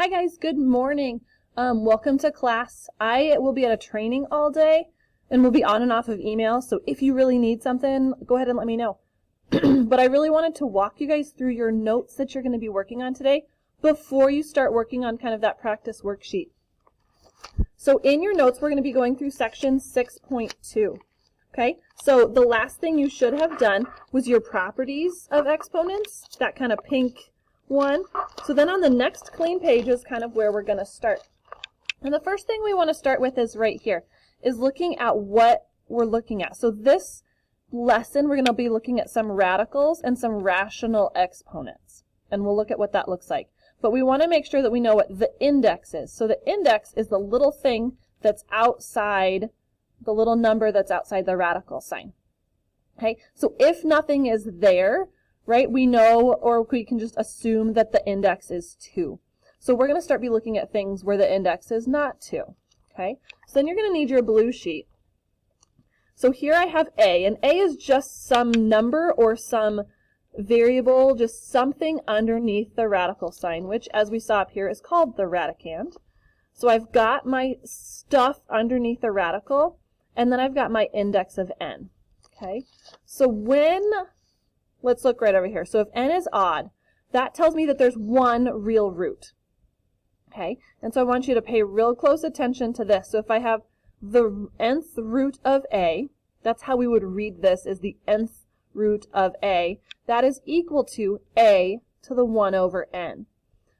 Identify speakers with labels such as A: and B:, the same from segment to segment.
A: Hi guys, good morning. Welcome to class. I will be at a training all day and will be on and off of email, so if you really need something, go ahead and let me know. But I really wanted to walk you guys through your notes that you're going to be working on today before you start working on kind of that practice worksheet. So in your notes, we're going to be going through section 6.2. Okay, so the last thing you should have done was your properties of exponents, that kind of pink one. So then on the next clean page is kind of where we're going to start. And the first thing we want to start with is right here, is looking at what we're looking at. So this lesson, we're going to be looking at some radicals and some rational exponents. And we'll look at what that looks like. But we want to make sure that we know what the index is. So the index is the little thing that's outside, the little number that's outside the radical sign. Okay, so if nothing is there, right, we know, or we can just assume that the index is 2. So we're going to start be looking at things where the index is not 2. Okay, so then you're going to need your blue sheet. So here I have A, and A is just some number or some variable, just something underneath the radical sign, which, as we saw up here, is called the radicand. So I've got my stuff underneath the radical, and then I've got my index of n. Okay, so let's look right over here. So if n is odd, that tells me that there's one real root. Okay, and so I want you to pay real close attention to this. So if I have the nth root of a, that's how we would read this, is the nth root of a. That is equal to a to the 1 over n.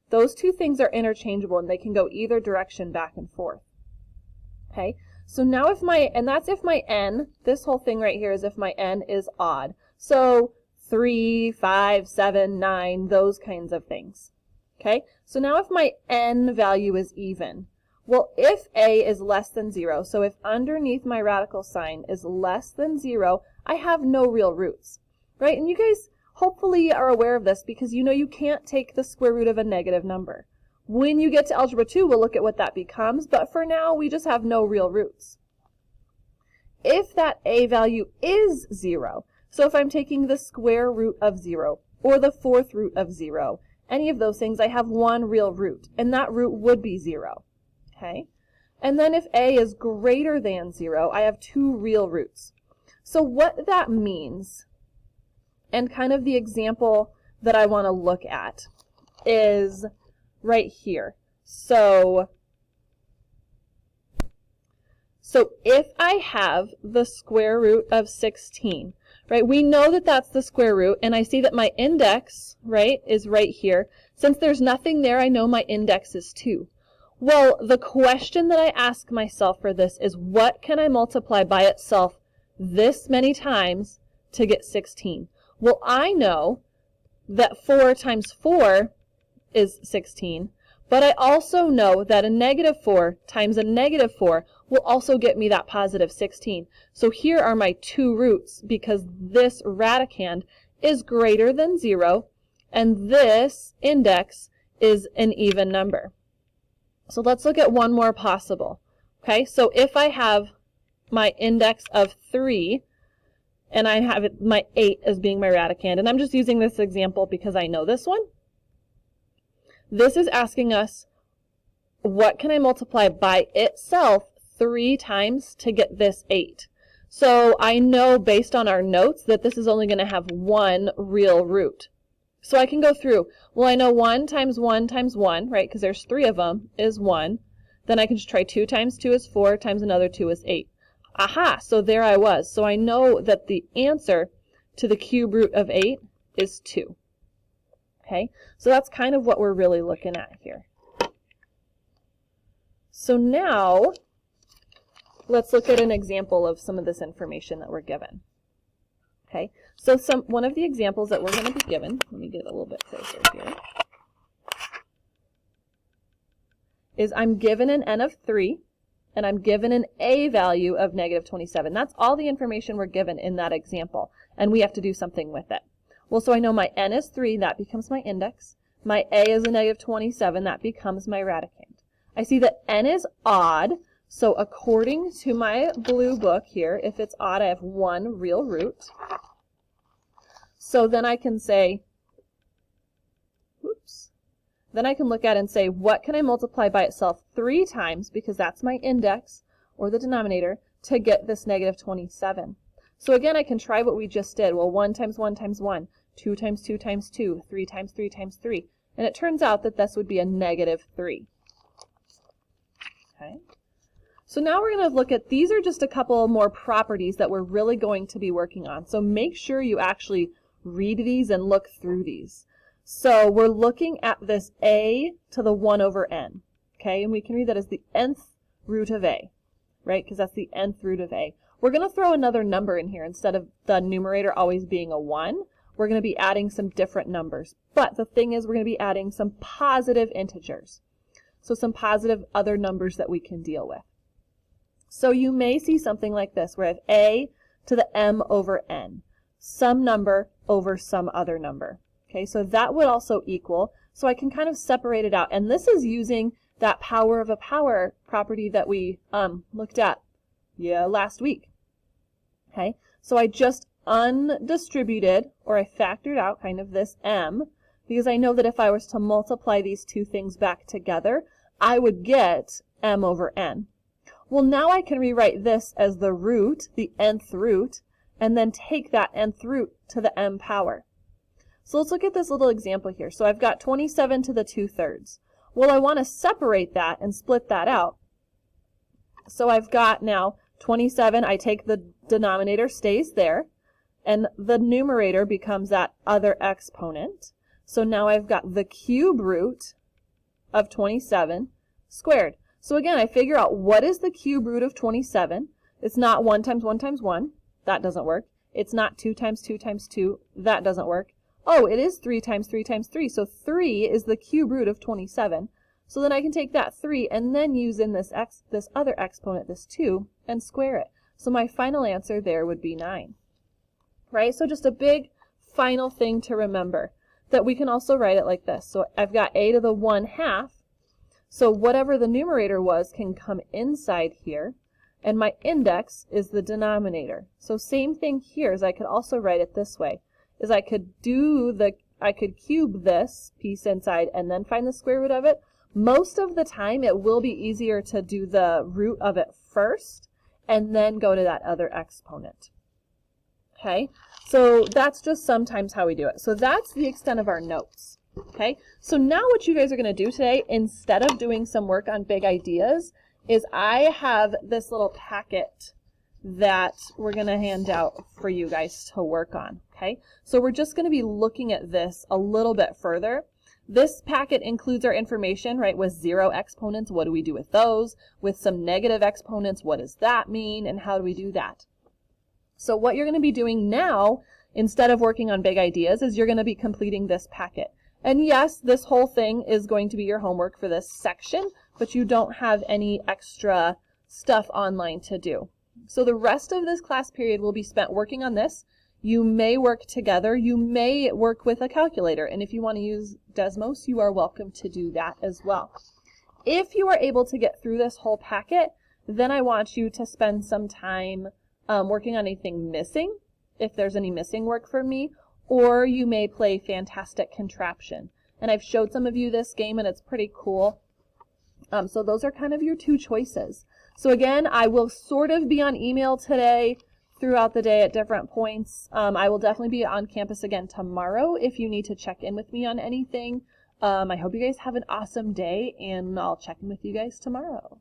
A: Those two things are interchangeable, and they can go either direction back and forth. Okay, so now and that's if my n, this whole thing right here is if my n is odd. So 3, 5, 7, 9, those kinds of things. Okay, so now if my n value is even, well, if a is less than 0, so if underneath my radical sign is less than 0, I have no real roots, right? And you guys hopefully are aware of this because you know you can't take the square root of a negative number. When you get to Algebra 2, we'll look at what that becomes, but for now, we just have no real roots. If that a value is 0, so if I'm taking the square root of 0 or the fourth root of 0, any of those things, I have one real root, and that root would be 0. Okay? And then if a is greater than 0, I have 2 real roots. So what that means, and kind of the example that I want to look at, is right here. So if I have the square root of 16, right, we know that that's the square root, and I see that my index, right, is right here. Since there's nothing there, I know my index is 2. Well, the question that I ask myself for this is, what can I multiply by itself this many times to get 16? Well, I know that 4 times 4 is 16, but I also know that a negative 4 times a negative 4 will also get me that positive 16. So here are my 2 roots, because this radicand is greater than 0, and this index is an even number. So let's look at one more possible. Okay, so if I have my index of 3, and I have my 8 as being my radicand, and I'm just using this example because I know this one. This is asking us, what can I multiply by itself 3 times to get this 8? So I know based on our notes that this is only going to have one real root. So I can go through, well, I know 1 times 1 times 1, right, because there's 3 of them, is 1. Then I can just try 2 times 2 is 4, times another 2 is 8. Aha, so there I was. So I know that the answer to the cube root of 8 is 2. Okay, so that's kind of what we're really looking at here. So now, let's look at an example of some of this information that we're given. Okay, so one of the examples that we're going to be given, let me get a little bit closer here, is I'm given an n of 3, and I'm given an a value of negative 27. That's all the information we're given in that example, and we have to do something with it. Well, so I know my n is 3, that becomes my index. My a is a negative 27, that becomes my radicand. I see that n is odd, so according to my blue book here, if it's odd, I have one real root. So then I can say, then I can look at it and say, what can I multiply by itself 3 times, because that's my index, or the denominator, to get this negative 27. So again, I can try what we just did. Well, 1 times 1 times 1, 2 times 2 times 2, 3 times 3 times 3. And it turns out that this would be a negative 3. Okay. So now we're going to look at, these are just a couple more properties that we're really going to be working on. So make sure you actually read these and look through these. So we're looking at this a to the 1 over n, okay? And we can read that as the nth root of a, right? Because that's the nth root of a. We're going to throw another number in here. Instead of the numerator always being a 1, we're going to be adding some different numbers. But the thing is, we're going to be adding some positive integers. So some positive other numbers that we can deal with. So you may see something like this, where I have a to the m over n, some number over some other number. Okay, so that would also equal, so I can kind of separate it out. And this is using that power of a power property that we looked at last week. Okay, so I just undistributed, or I factored out kind of this m, because I know that if I was to multiply these two things back together, I would get m over n. Well, now I can rewrite this as the root, the nth root, and then take that nth root to the m power. So let's look at this little example here. So I've got 27 to the 2/3. Well, I want to separate that and split that out. So I've got now 27, I take the denominator, stays there, and the numerator becomes that other exponent. So now I've got the cube root of 27 squared. So again, I figure out what is the cube root of 27. It's not 1 times 1 times 1. That doesn't work. It's not 2 times 2 times 2. That doesn't work. Oh, it is 3 times 3 times 3. So 3 is the cube root of 27. So then I can take that 3 and then use in this other exponent, this 2, and square it. So my final answer there would be 9. Right? So just a big final thing to remember, that we can also write it like this. So I've got a to the 1/2. So whatever the numerator was can come inside here. And my index is the denominator. So same thing here, is I could also write it this way. Is I could cube this piece inside and then find the square root of it. Most of the time it will be easier to do the root of it first and then go to that other exponent. Okay, so that's just sometimes how we do it. So that's the extent of our notes. Okay, so now what you guys are going to do today, instead of doing some work on big ideas, is I have this little packet that we're going to hand out for you guys to work on. Okay, so we're just going to be looking at this a little bit further. This packet includes our information, right, with 0 exponents. What do we do with those? With some negative exponents, what does that mean, and how do we do that? So what you're going to be doing now, instead of working on big ideas, is you're going to be completing this packet. And yes, this whole thing is going to be your homework for this section, but you don't have any extra stuff online to do. So the rest of this class period will be spent working on this. You may work together. You may work with a calculator. And if you want to use Desmos, you are welcome to do that as well. If you are able to get through this whole packet, then I want you to spend some time working on anything missing, if there's any missing work for me, or you may play Fantastic Contraption. And I've showed some of you this game, and it's pretty cool. So those are kind of your two choices. So again, I will sort of be on email today throughout the day at different points. I will definitely be on campus again tomorrow if you need to check in with me on anything. I hope you guys have an awesome day, and I'll check in with you guys tomorrow.